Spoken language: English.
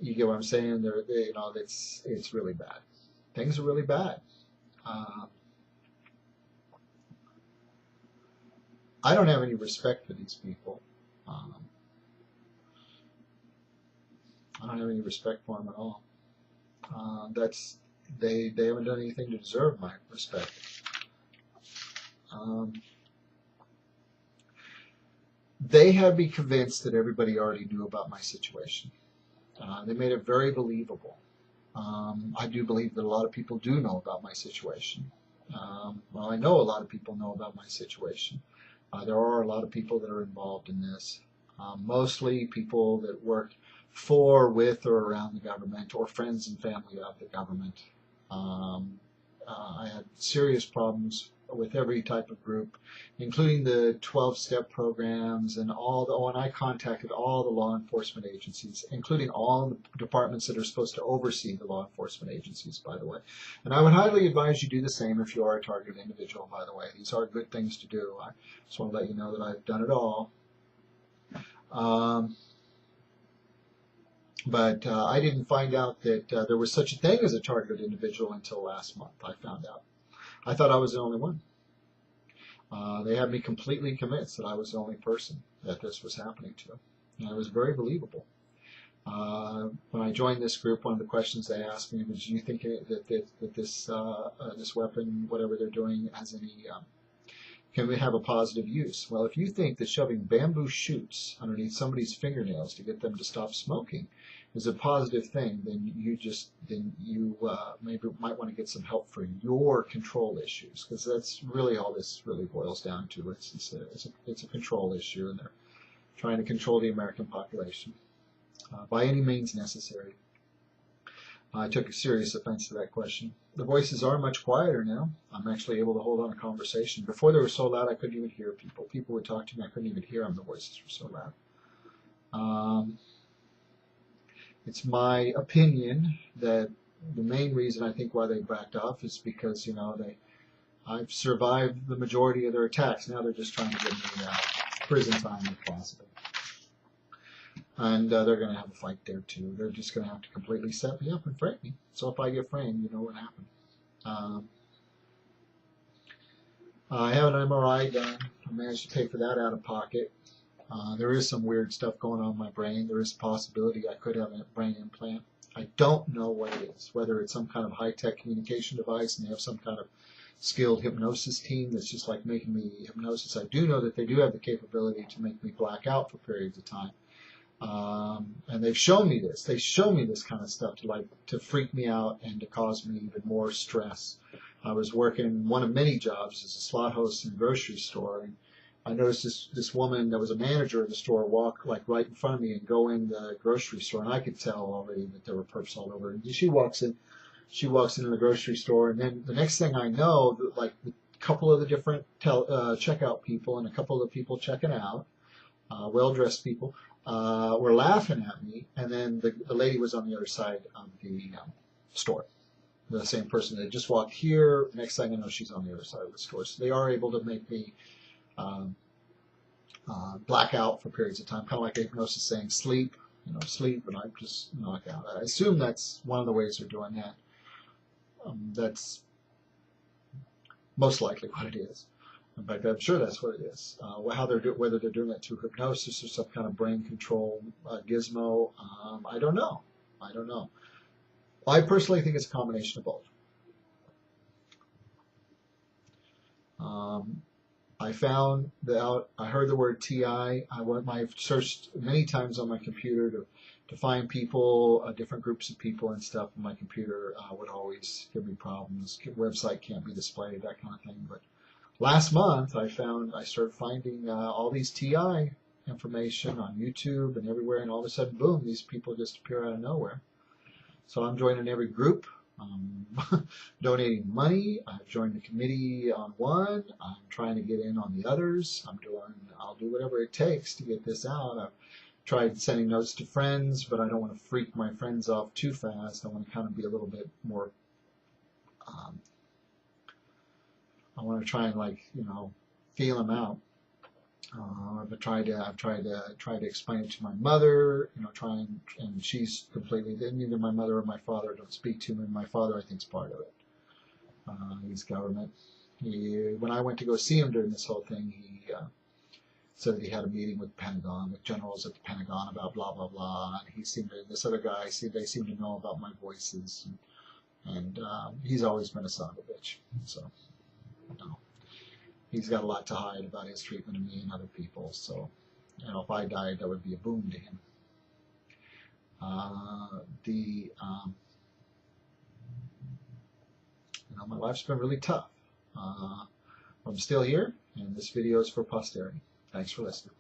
You get what I'm saying? It's really bad. Things are really bad. Uh, I don't have any respect for these people. Um, I don't have any respect for them at all. That's they haven't done anything to deserve my respect. Um, they have me convinced that everybody already knew about my situation. They made it very believable. I do believe that a lot of people do know about my situation. Well, I know a lot of people know about my situation. There are a lot of people that are involved in this. Mostly people that work for, with, or around the government, or friends and family of the government. Um, I had serious problems with every type of group, including the 12-step programs and and I contacted all the law enforcement agencies, including all the departments that are supposed to oversee the law enforcement agencies, by the way. And I would highly advise you do the same if you are a targeted individual, by the way. These are good things to do. I just want to let you know that I've done it all. But I didn't find out that there was such a thing as a targeted individual until last month. I found out. I thought I was the only one. They had me completely convinced that I was the only person that this was happening to. And it was very believable. When I joined this group, one of the questions they asked me was, do you think that this weapon, whatever they're doing, has any, can we have a positive use? Well, if you think that shoving bamboo shoots underneath somebody's fingernails to get them to stop smoking is a positive thing, then you maybe might want to get some help for your control issues, because that's really all this really boils down to. It's a control issue, and they're trying to control the American population by any means necessary. I took a serious offense to that question. The voices are much quieter now. I'm actually able to hold on a conversation. Before they were so loud I couldn't even hear people. People would talk to me, I couldn't even hear them. The voices were so loud. It's my opinion that the main reason I think why they backed off is because, I've survived the majority of their attacks. Now they're just trying to get me prison time if possible. And they're going to have a fight there too. They're just going to have to completely set me up and frame me. So if I get framed, you know what happened. I have an MRI done. I managed to pay for that out of pocket. There is some weird stuff going on in my brain. There is a possibility I could have a brain implant. I don't know what it is, whether it's some kind of high-tech communication device and they have some kind of skilled hypnosis team that's just like making me hypnosis. I do know that they do have the capability to make me black out for periods of time. And they've shown me this. They show me this kind of stuff to freak me out and to cause me even more stress. I was working one of many jobs as a slot host in a grocery store, and I noticed this woman that was a manager of the store walk like right in front of me and go in the grocery store, and I could tell already that there were perps all over. And she walks into the grocery store, and then the next thing I know, like a couple of the different checkout people and a couple of the people checking out, well-dressed people, were laughing at me, and then the lady was on the other side of the store. The same person that just walked here, next thing I know, she's on the other side of the store. So they are able to make me black out for periods of time, kind of like hypnosis saying sleep, sleep, and I just knock out. I assume that's one of the ways they're doing that. That's most likely what it is. In fact, I'm sure that's what it is. Whether they're doing that through hypnosis or some kind of brain control gizmo, I don't know. I personally think it's a combination of both. I found out, I heard the word TI. I've searched many times on my computer to find people, different groups of people and stuff, and my computer would always give me problems. Website can't be displayed, that kind of thing. But last month, I started finding all these TI information on YouTube and everywhere, and all of a sudden, boom, these people just appear out of nowhere. So I'm joining every group, donating money. I've joined the committee on one. I'm trying to get in on the others. I'll do whatever it takes to get this out. I've tried sending notes to friends, but I don't want to freak my friends off too fast. I want to kind of be a little bit more, I want to try and feel them out. I've tried to explain it to my mother, and she's completely, neither my mother or my father don't speak to me. My father, I think, is part of it. He's government. When I went to go see him during this whole thing, he said that he had a meeting with the Pentagon, with generals at the Pentagon about blah, blah, blah. And this other guy, they seem to know about my voices. And he's always been a son of a bitch. So, he's got a lot to hide about his treatment of me and other people. So, if I died, that would be a boon to him. My life's been really tough. I'm still here, and this video is for posterity. Thanks for listening.